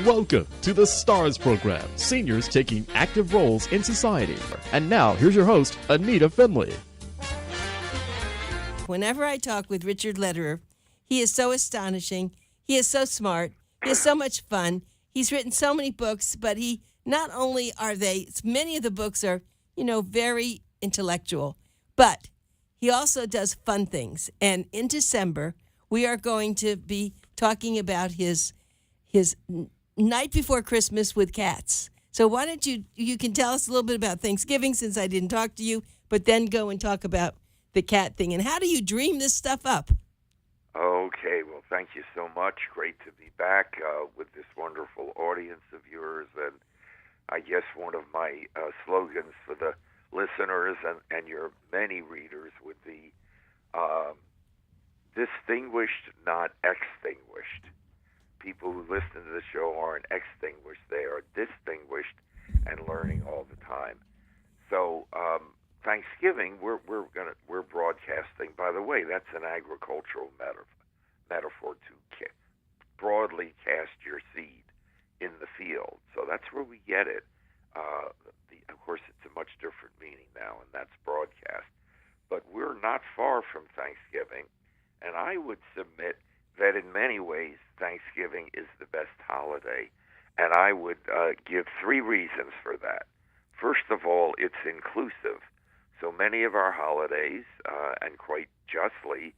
Welcome to the STARS program, seniors taking active roles in society. And now, here's your host, ANITA FINLEY. Whenever I talk with Richard Lederer, he is so astonishing. He is so smart. He is so much fun. He's written so many books, but not only are many of the books are, very intellectual, but he also does fun things. And in December, we are going to be talking about his night before Christmas with cats. So why don't you can tell us a little bit about Thanksgiving since I didn't talk to you, but then go and talk about the cat thing. And how do you dream this stuff up? Okay, well, thank you so much. Great to be back with this wonderful audience of yours. And I guess one of my slogans for the listeners and your many readers would be distinguished, not extinguished. People who listen to the show aren't extinguished. They are distinguished and learning all the time. So Thanksgiving, we're broadcasting. By the way, that's an agricultural metaphor to broadly cast your seed in the field. So that's where we get it. Of course, it's a much different meaning now, and that's broadcast. But we're not far from Thanksgiving, and I would submit that in many ways Thanksgiving is the best holiday, and I would give three reasons for that. First of all, it's inclusive. So many of our holidays, and quite justly,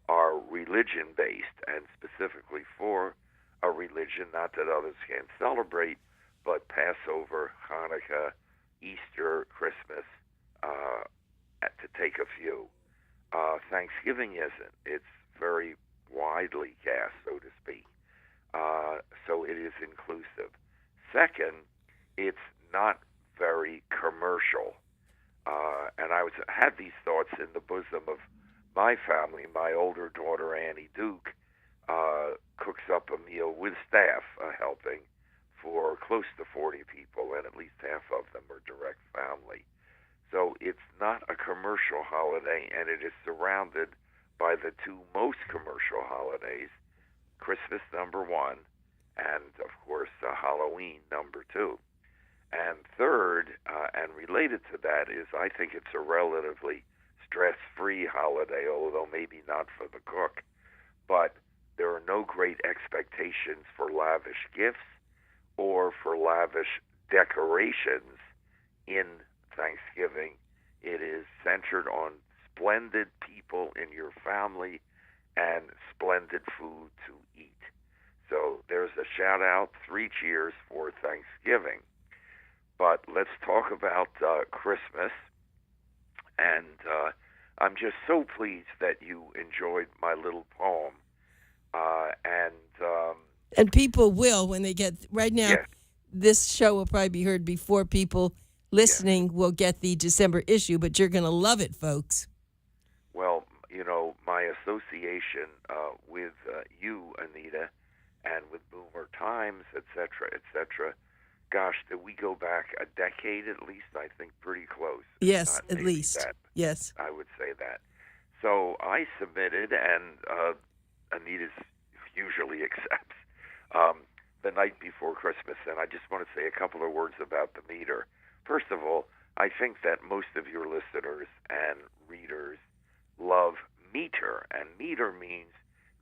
are religion-based, and specifically for a religion, not that others can't celebrate, but Passover, Hanukkah, Easter, Christmas, to take a few. Thanksgiving isn't. It's very widely cast, so to speak. So it is inclusive. Second, it's not very commercial. And I had these thoughts in the bosom of my family. My older daughter, Annie Duke, cooks up a meal with staff helping for close to 40 people, and at least half of them are direct family. So it's not a commercial holiday, and it is surrounded by the two most commercial holidays, Christmas number one, and of course Halloween number two. And third, and related to that, is I think it's a relatively stress-free holiday, although maybe not for the cook. But there are no great expectations for lavish gifts or for lavish decorations in Thanksgiving. It is centered on splendid people in your family and splendid food to eat. So there's a shout-out, 3 cheers for Thanksgiving. But let's talk about Christmas, and I'm just so pleased that you enjoyed my little poem. And people will when they get, right now, yes. This show will probably be heard before people listening will get the December issue, but you're going to love it, folks. Well, my association with you, Anita, and with Boomer Times, et cetera, gosh, did we go back a decade at least? I think pretty close. Yes, at least. That. Yes. I would say that. So I submitted, and Anita usually accepts, the night before Christmas. And I just want to say a couple of words about the meter. First of all, I think that most of your listeners and readers love meter, and meter means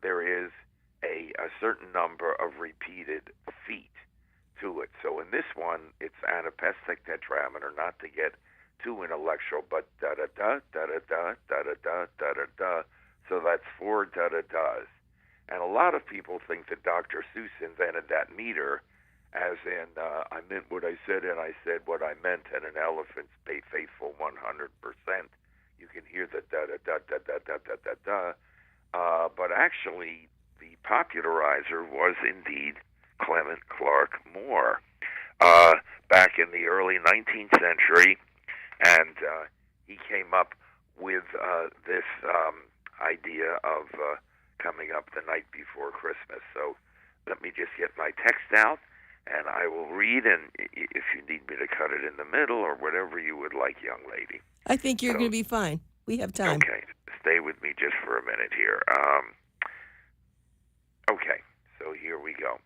there is a certain number of repeated feet to it. So in this one, it's anapestic tetrameter, not to get too intellectual, but da-da-da, da-da-da, da-da-da, da-da-da. So that's 4 da-da-das. And a lot of people think that Dr. Seuss invented that meter, as in, I meant what I said, and I said what I meant, and an elephant's faithful 100%. You can hear the da-da-da-da-da-da-da-da-da. But actually, the popularizer was indeed Clement Clark Moore back in the early 19th century, and he came up with this idea of coming up the night before Christmas. So let me just get my text out, and I will read, and if you need me to cut it in the middle or whatever you would like, young lady. I think you're going to be fine. We have time. Okay. Stay with me just for a minute here. Okay. So here we go.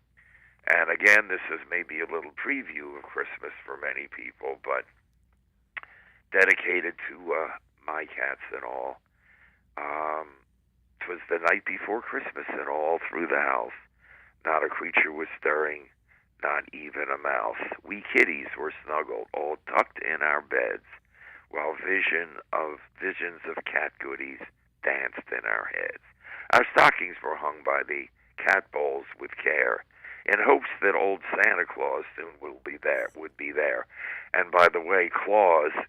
And again, this is maybe a little preview of Christmas for many people, but dedicated to my cats and all. It was the night before Christmas, and all through the house, not a creature was stirring, not even a mouse. We kitties were snuggled, all tucked in our beds, while visions of cat goodies danced in our heads. Our stockings were hung by the cat bowls with care, in hopes that old Santa Claus soon would be there. And by the way, Claus, Claws.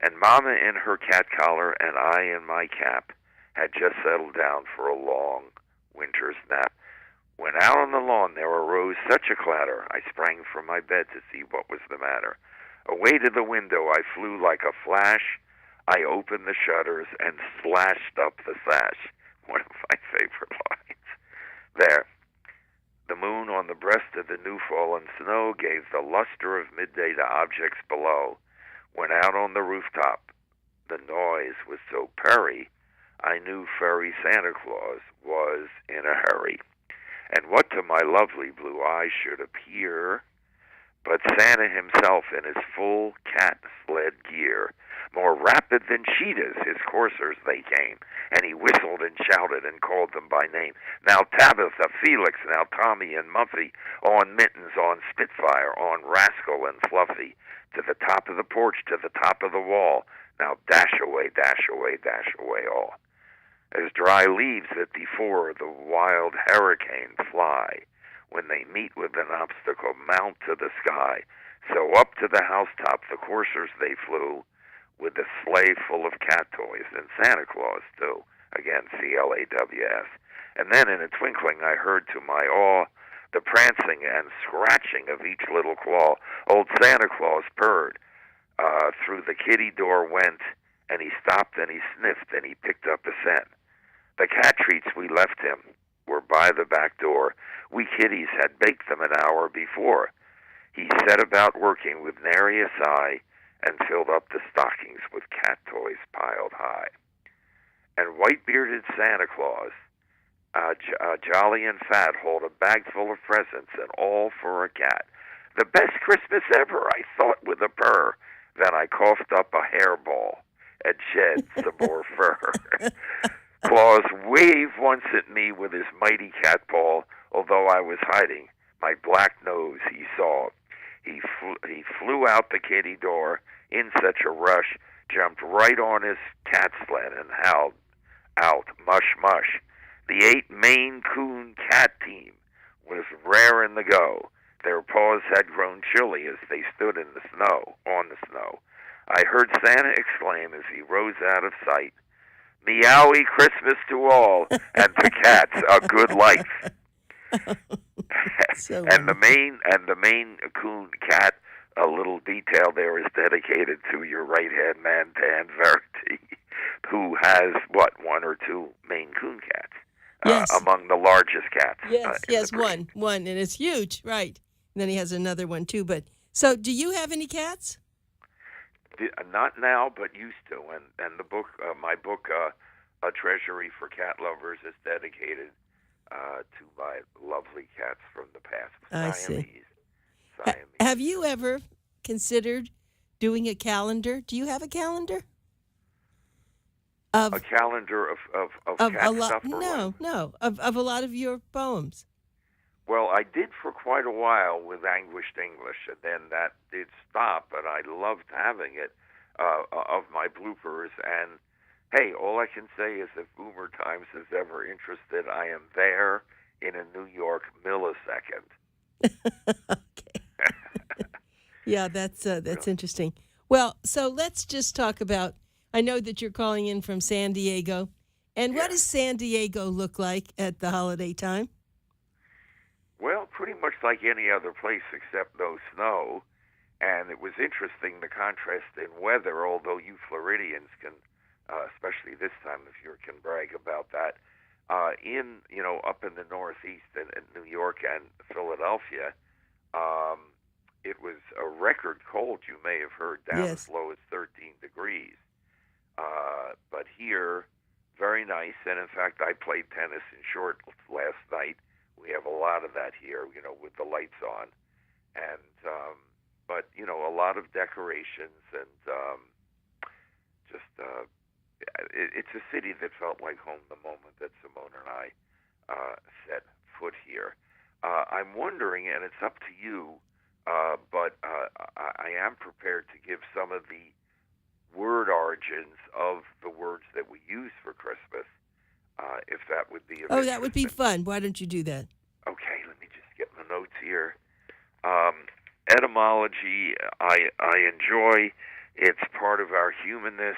And Mama in her cat collar and I in my cap had just settled down for a long winter's nap. When out on the lawn there arose such a clatter, I sprang from my bed to see what was the matter. Away to the window I flew like a flash. I opened the shutters and slashed up the sash. One of my favorite lines. There. The moon on the breast of the new fallen snow gave the luster of midday to objects below. When out on the rooftop, the noise was so purry, I knew furry Santa Claus was in a hurry. And what to my lovely blue eyes should appear but Santa himself in his full cat sled gear, more rapid than cheetahs, his coursers they came, and he whistled and shouted and called them by name. Now Tabitha, Felix, now Tommy and Muffy, on Mittens, on Spitfire, on Rascal and Fluffy, to the top of the porch, to the top of the wall. Now dash away, dash away, dash away all. As dry leaves that before the wild hurricane fly, when they meet with an obstacle, mount to the sky. So up to the housetop the coursers they flew, with the sleigh full of cat toys, and Santa Claus, too. Again, Claws. And then in a twinkling I heard to my awe the prancing and scratching of each little claw. Old Santa Claus purred. Through the kitty door went, and he stopped and he sniffed and he picked up a scent. The cat treats we left him were by the back door. We kitties had baked them an hour before. He set about working with nary a sigh and filled up the stockings with cat toys piled high. And white-bearded Santa Claus, jolly and fat, hold a bag full of presents, and all for a cat. The best Christmas ever, I thought with a purr. Then I coughed up a hairball and shed some more fur. Claus waved once at me with his mighty cat paw, although I was hiding my black nose he saw. He flew out the kitty door in such a rush, jumped right on his cat sled and howled out, mush, mush. The 8 Maine Coon cat team was raring to go. Their paws had grown chilly as they stood in the snow, on the snow. I heard Santa exclaim as he rose out of sight, "Meowie Christmas to all, and to cats a good life." So and the Maine Coon cat, a little detail there, is dedicated to your right-hand man, Dan Verity, who has, 1 or 2 Maine Coon cats, yes. Among the largest cats. Yes, one, and it's huge, right? And then he has another one, too. But so do you have any cats? Not now, but used to. And the book, my book, A Treasury for Cat Lovers, is dedicated to my lovely cats from the past. I see. Siamese. Have you ever considered doing a calendar? Do you have a calendar? A calendar of cat stuff? No, of a lot of your poems. Well, I did for quite a while with Anguished English, and then that did stop, but I loved having it, of my bloopers. And, hey, all I can say is if Boomer Times is ever interested, I am there in a New York millisecond. Okay. Yeah, that's interesting. Well, so let's just talk about, I know that you're calling in from San Diego. And what does San Diego look like at the holiday time? Well, pretty much like any other place except no snow. And it was interesting, the contrast in weather, although you Floridians can, especially this time of year, can brag about that. Up in the Northeast and New York and Philadelphia, it was a record cold, you may have heard, down as low as 13 degrees. But here, very nice. And in fact, I played tennis in shorts last night We have a lot of that here, with the lights on, and but a lot of decorations, and just it's a city that felt like home the moment that Simone and I set foot here. I'm wondering, and it's up to you, but I am prepared to give some of the word origins of the words that we use for Christmas, if that would be of interest. that would be fun. Why don't you do that? Okay, let me just get my notes here. Etymology, I enjoy. It's part of our humanness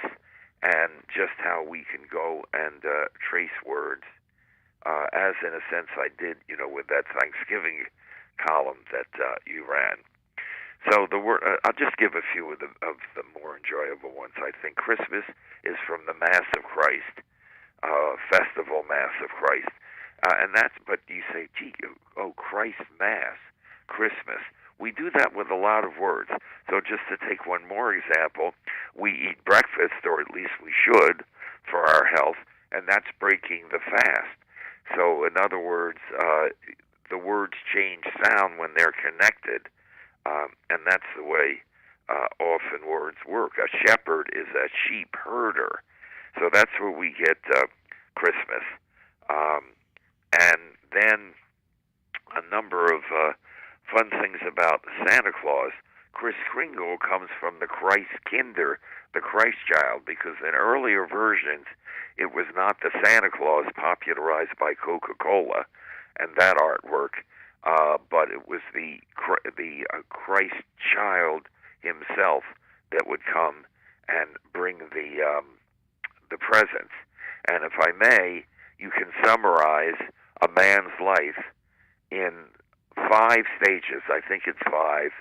and just how we can go and trace words, as in a sense I did, with that Thanksgiving column that you ran. So the word, I'll just give a few of the more enjoyable ones. I think Christmas is from the Mass of Christ, festival Mass of Christ, and that's. But you say, gee, Christ Mass, Christmas. We do that with a lot of words. So just to take one more example, we eat breakfast, or at least we should, for our health, and that's breaking the fast. So in other words, the words change sound when they're connected, and that's the way often words work. A shepherd is a sheep herder. So that's where we get Christmas. And then a number of fun things about Santa Claus. Kris Kringle comes from the Christ Kinder, the Christ child, because in earlier versions it was not the Santa Claus popularized by Coca-Cola and that artwork, but it was the Christ child himself that would come and bring the presents. And if I may, you can summarize a man's life in 5 stages. I think it's 5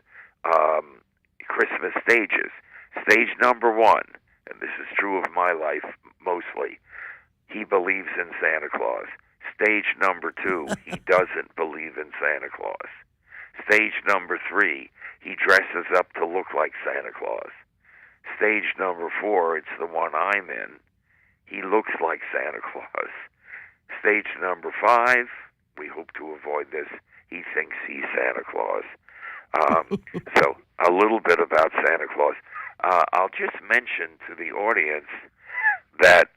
Christmas stages. Stage number 1, and this is true of my life mostly, he believes in Santa Claus. Stage number 2, he doesn't believe in Santa Claus. Stage number 3, he dresses up to look like Santa Claus. Stage number 4, it's the one I'm in, he looks like Santa Claus. Stage number 5, we hope to avoid this, he thinks he's Santa Claus. So a little bit about Santa Claus. I'll just mention to the audience that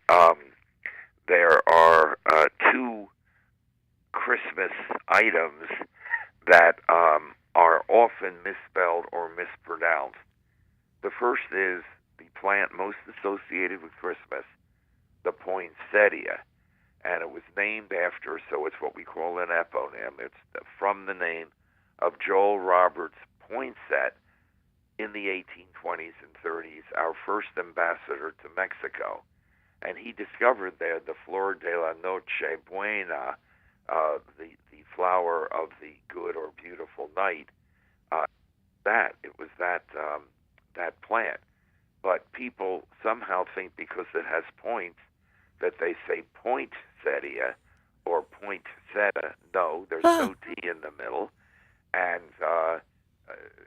there are 2 Christmas items that are often misspelled or mispronounced. The first is the plant most associated with Christmas, the poinsettia. And it was named after, so it's what we call an eponym. It's from the name of Joel Roberts Poinsett in the 1820s and 30s, our first ambassador to Mexico. And he discovered there the Flor de la Noche Buena, the flower of the good or beautiful night. It was that plant. But people somehow think because it has points that they say poinsettia or poinsettia. No, there's no T in the middle. And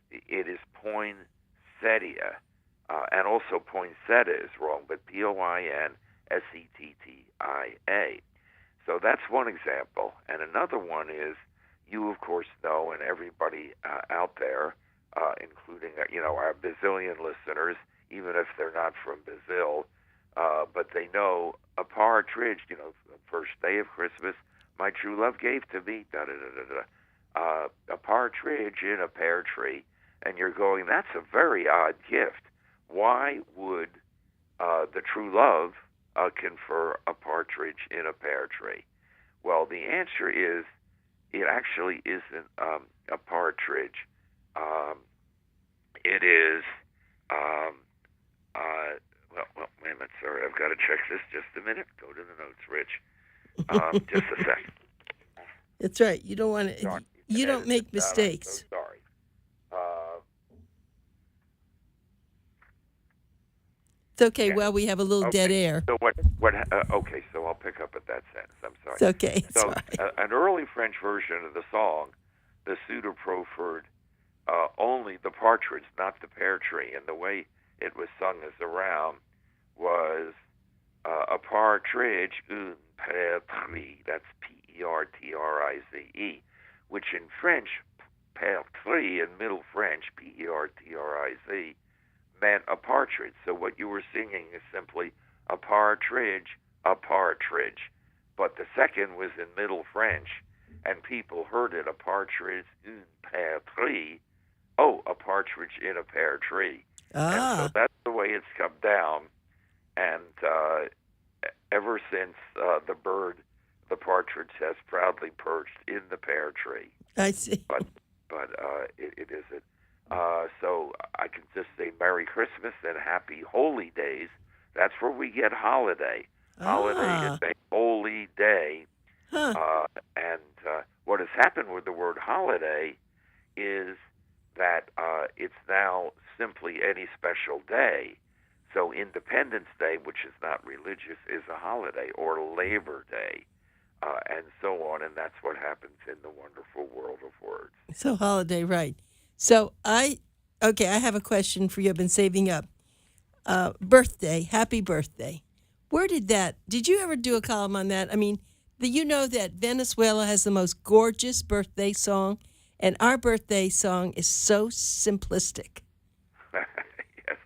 it is poinsettia. And also poinsettia is wrong, but Poinsettia. So that's one example. And another one is, you of course know, and everybody out there, including our bazillion listeners, even if they're not from Brazil, but they know a partridge, the first day of Christmas, my true love gave to me, a partridge in a pear tree. And you're going, that's a very odd gift. Why would the true love confer a partridge in a pear tree? Well, the answer is it actually isn't a partridge. It is, well, wait a minute, sorry, I've got to check this just a minute. Go to the notes, Rich. Just a second. That's right. You don't want to, you don't make mistakes. I'm so sorry. It's okay. Yeah. Well, we have a little dead air. So okay, so I'll pick up at that sentence. I'm sorry. It's okay. It's so right. An early French version of the song, the suitor preferred only the partridge, not the pear tree, and the way it was sung as a round was a partridge, un pear tree. That's P-E-R-T-R-I-Z-E, which in French, patrie, in Middle French, P-E-R-T-R-I-Z, meant a partridge. So what you were singing is simply a partridge, a partridge. But the second was in Middle French, and people heard it, a partridge, une pear tree. Oh, a partridge in a pear tree. And so that's the way it's come down. And ever since the partridge has proudly perched in the pear tree. I see. But it isn't. So I can just say Merry Christmas and Happy Holy Days. That's where we get holiday. Holiday is a holy day. Huh. And what has happened with the word holiday is that it's now simply any special day. So Independence Day, which is not religious, is a holiday, or Labor Day, and so on. And that's what happens in the wonderful world of words. So holiday, right. So I have a question for you. I've been saving up. Birthday, happy birthday. Where did you ever do a column on that? I mean, you know that Venezuela has the most gorgeous birthday song, and our birthday song is so simplistic. Yes,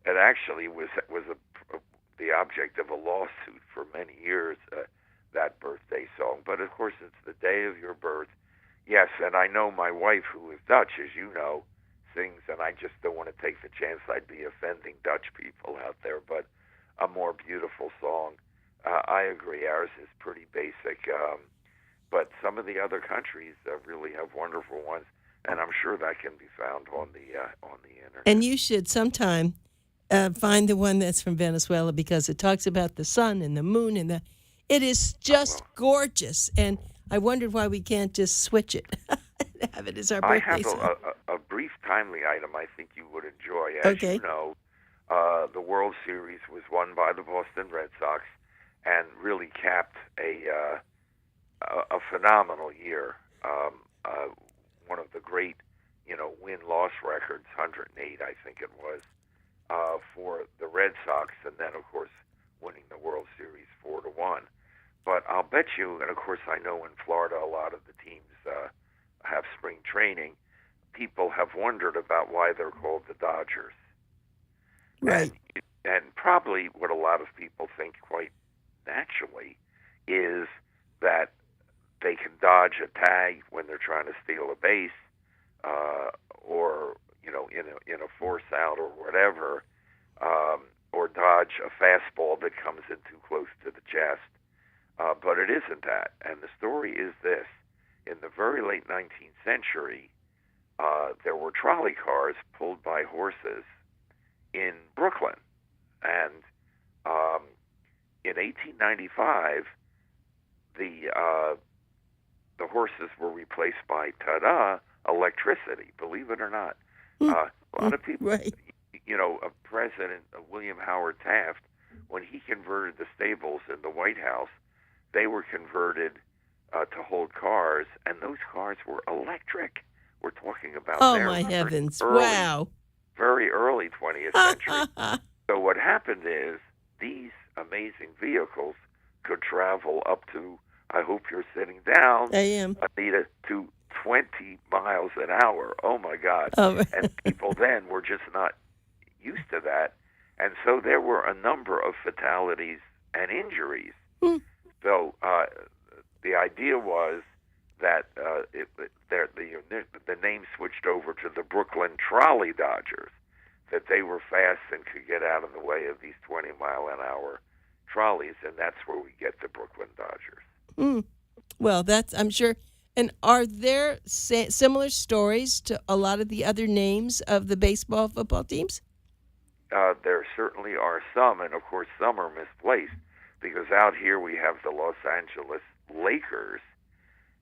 it actually was the object of a lawsuit for many years, that birthday song. But of course, it's the day of your birth. Yes, and I know my wife, who is Dutch, as you know, sings, and I just don't want to take the chance I'd be offending Dutch people out there, but a more beautiful song. I agree, ours is pretty basic, but some of the other countries really have wonderful ones, and I'm sure that can be found on the internet. And you should sometime find the one that's from Venezuela, because it talks about the sun and the moon and it is just gorgeous. And I wondered why we can't just switch it and have it as our birthday song. I have a brief, timely item I think you would enjoy. As you know, the World Series was won by the Boston Red Sox and really capped a phenomenal year. One of the great, win-loss records, 108, I think it was, for the Red Sox, and then, of course, winning the World Series 4-1. But I'll bet you, and of course I know in Florida a lot of the teams have spring training, people have wondered about why they're called the Dodgers. Right. And probably what a lot of people think quite naturally is that they can dodge a tag when they're trying to steal a base, or in a force out or whatever, or dodge a fastball that comes in too close to the chest. But it isn't that. And the story is this. In the very late 19th century, there were trolley cars pulled by horses in Brooklyn. And in 1895, the horses were replaced by, electricity, believe it or not. A lot of people, right. President William Howard Taft, when he converted the stables in the White House, they were converted to hold cars, and those cars were electric. We're talking about my heavens. Wow. Very early 20th century. So what happened is these amazing vehicles could travel up to, I hope you're sitting down, I am, Anita, to 20 miles an hour. Oh, my God. Oh, right. And people then were just not used to that. And so there were a number of fatalities and injuries. So the idea was that the name switched over to the Brooklyn Trolley Dodgers, that they were fast and could get out of the way of these 20-mile-an-hour trolleys, and that's where we get the Brooklyn Dodgers. Well, I'm sure. And are there similar stories to a lot of the other names of the baseball, football teams? There certainly are some, and of course some are misplaced, because out here we have the Los Angeles Lakers,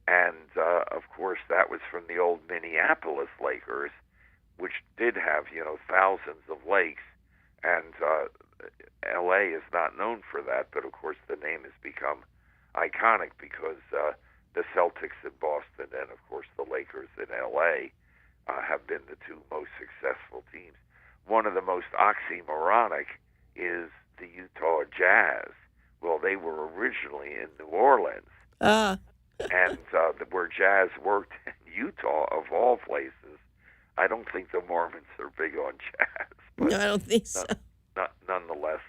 and of course that was from the old Minneapolis Lakers, which did have, thousands of lakes, and L.A. is not known for that, but of course the name has become iconic because the Celtics in Boston and, of course, the Lakers in L.A. Have been the two most successful teams. One of the most oxymoronic is the Utah Jazz. Well, they were originally in New Orleans, And where jazz worked in Utah, of all places, I don't think the Mormons are big on jazz. But No, I don't think so. nonetheless,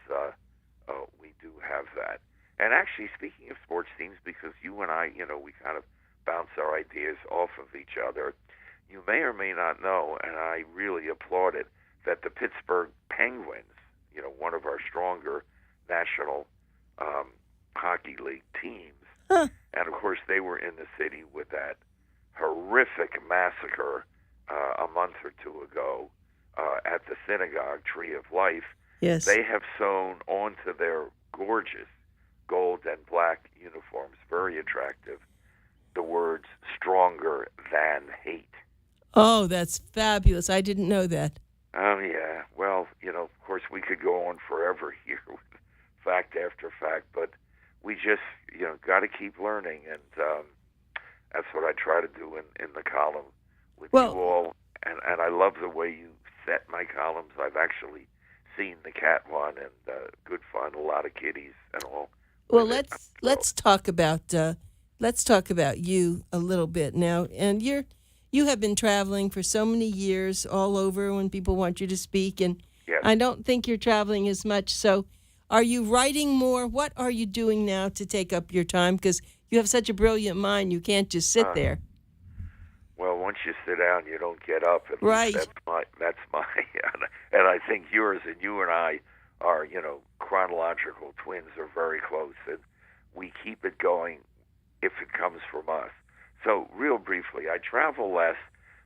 we do have that. And actually, speaking of sports teams, because you and I, we kind of bounce our ideas off of each other, you may or may not know, and I really applaud it, that the Pittsburgh Penguins, one of our stronger national hockey league teams, Huh. and of course they were in the city with that horrific massacre a month or two ago at the synagogue, Tree of Life. Yes. They have sewn onto their gorgeous gold and black uniforms, very attractive, the words "stronger than hate." Oh, that's fabulous. I didn't know that. Oh, yeah. Well, of course, we could go on forever here with fact after fact, but we just, got to keep learning, and that's what I try to do in the column with you all. And I love the way you set my columns. I've actually seen the cat one, and good fun, a lot of kitties and all. Well, let's talk about you a little bit now. And you have been traveling for so many years all over when people want you to speak, and Yes. I don't think you're traveling as much. So, are you writing more? What are you doing now to take up your time? Because you have such a brilliant mind, you can't just sit there. Well, once you sit down, you don't get up. At Right. least that's my, and I think yours and you and I are, chronological twins are very close, and we keep it going if it comes from us. So, real briefly, I travel less,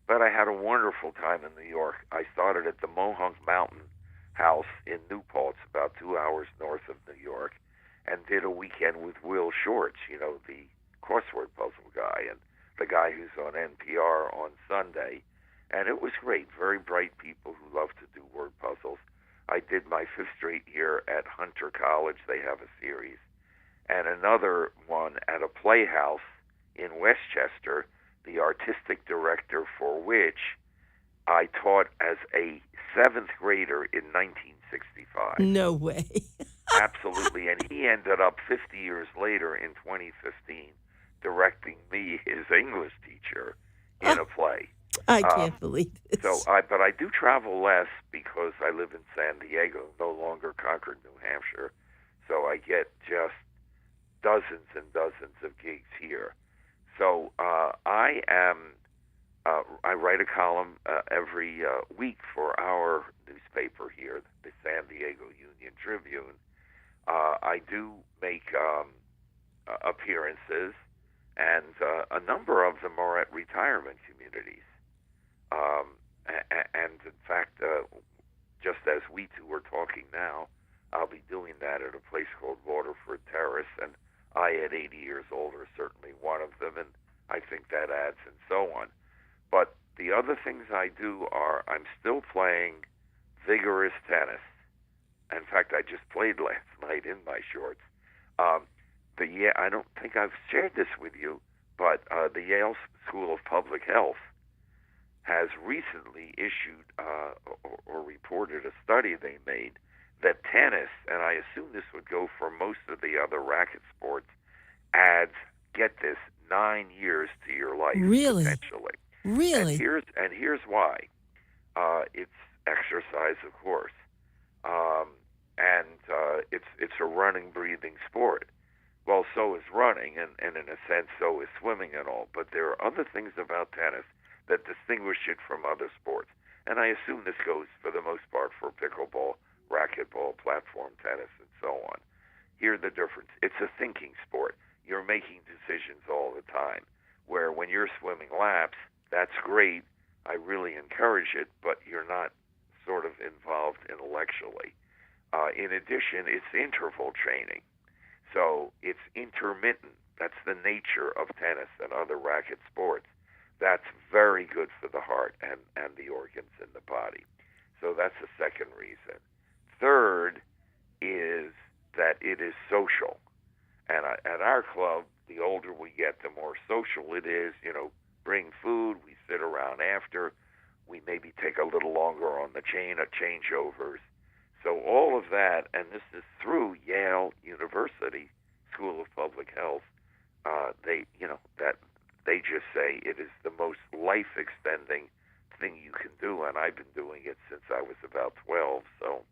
but I had a wonderful time in New York. I started at the Mohonk Mountain House in Newport, about 2 hours north of New York, and did a weekend with Will Shorts, the crossword puzzle guy, and the guy who's on NPR on Sunday. And it was great. Very bright people who love to do word puzzles. I did my fifth straight year at Hunter College. They have a series. And another one at a playhouse in Westchester, the artistic director for which I taught as a seventh grader in 1965. No way. Absolutely. And he ended up 50 years later in 2015 directing me, his English teacher, in a play. I can't believe this. But I do travel less because I live in San Diego, no longer Concord, New Hampshire. So I get just dozens and dozens of gigs here. So I write a column every week for our newspaper here, the San Diego Union Tribune. I do make appearances, and a number of them are at retirement communities. And in fact, just as we two are talking now, I'll be doing that at a place called Waterford Terrace, and I, at 80 years old, are certainly one of them, and I think that adds and so on. But the other things I do are I'm still playing vigorous tennis. In fact, I just played last night in my shorts. I don't think I've shared this with you, but the Yale School of Public Health has recently issued or reported a study they made that tennis, and I assume this would go for most of the other racket sports, adds, get this, 9 years to your life. Really? Potentially. Really? And here's why. It's exercise, of course, and it's a running, breathing sport. Well, so is running, and in a sense, so is swimming and all. But there are other things about tennis that distinguish it from other sports. And I assume this goes, for the most part, for pickleball, racquetball, platform tennis, and so on. Here's the difference. It's a thinking sport. You're making decisions all the time, where when you're swimming laps, that's great. I really encourage it, but you're not sort of involved intellectually. In addition, it's interval training. So it's intermittent. That's the nature of tennis and other racket sports. That's very good for the heart and the organs in the body. So that's the second reason. Third is that it is social. And at our club, the older we get, the more social it is. Bring food, we sit around after, we maybe take a little longer on the changeovers. So all of that, and this is through Yale University School of Public Health, they just say it is the most life-extending thing you can do, and I've been doing it since I was about 12, so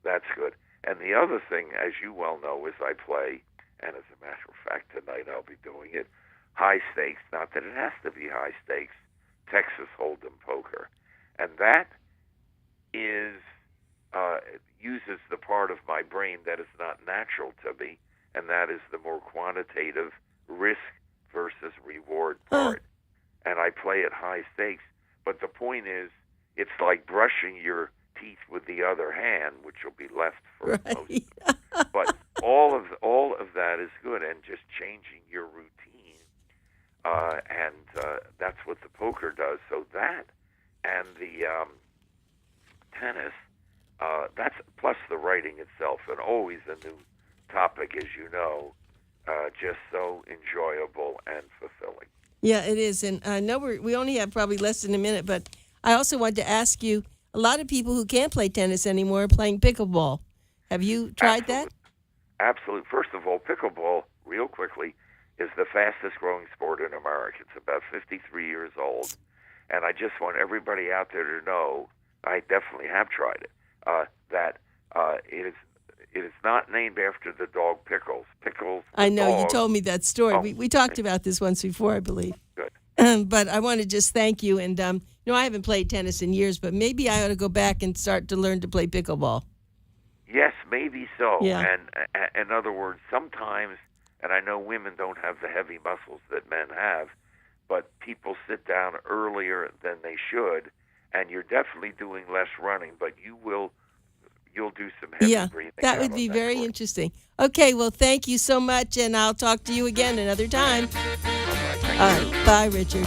that's good. And the other thing, as you well know, is I play, and as a matter of fact, tonight I'll be doing it, high stakes, not that it has to be high stakes, Texas Hold'em poker. And that is uses the part of my brain that is not natural to me, and that is the more quantitative risk versus reward part. And I play at high stakes, but the point is, it's like brushing your teeth with the other hand, which will be left for most. But all of that is good, and just changing your routine, and that's what the poker does. So that and the tennis, that's plus the writing itself, and always a new topic, as you know, just so enjoyable and fulfilling. Yeah, it is. And I know we only have probably less than a minute, but I also wanted to ask you, a lot of people who can't play tennis anymore are playing pickleball. Have you tried that? Absolutely. First of all, pickleball, real quickly, is the fastest growing sport in America. It's about 53 years old. And I just want everybody out there to know, I definitely have tried it, that it is not named after the dog Pickles. Pickles. I know, dog. you told me that story. Oh, we talked about this once before, I believe. Good. But I want to just thank you. And, I haven't played tennis in years, but maybe I ought to go back and start to learn to play pickleball. Yes, maybe so. Yeah. And in other words, sometimes, and I know women don't have the heavy muscles that men have, but people sit down earlier than they should, and you're definitely doing less running, but you'll do some heavy breathing. Yeah, that would be very interesting. Okay, well, thank you so much, and I'll talk to you again another time. All right, All right, bye, Richard.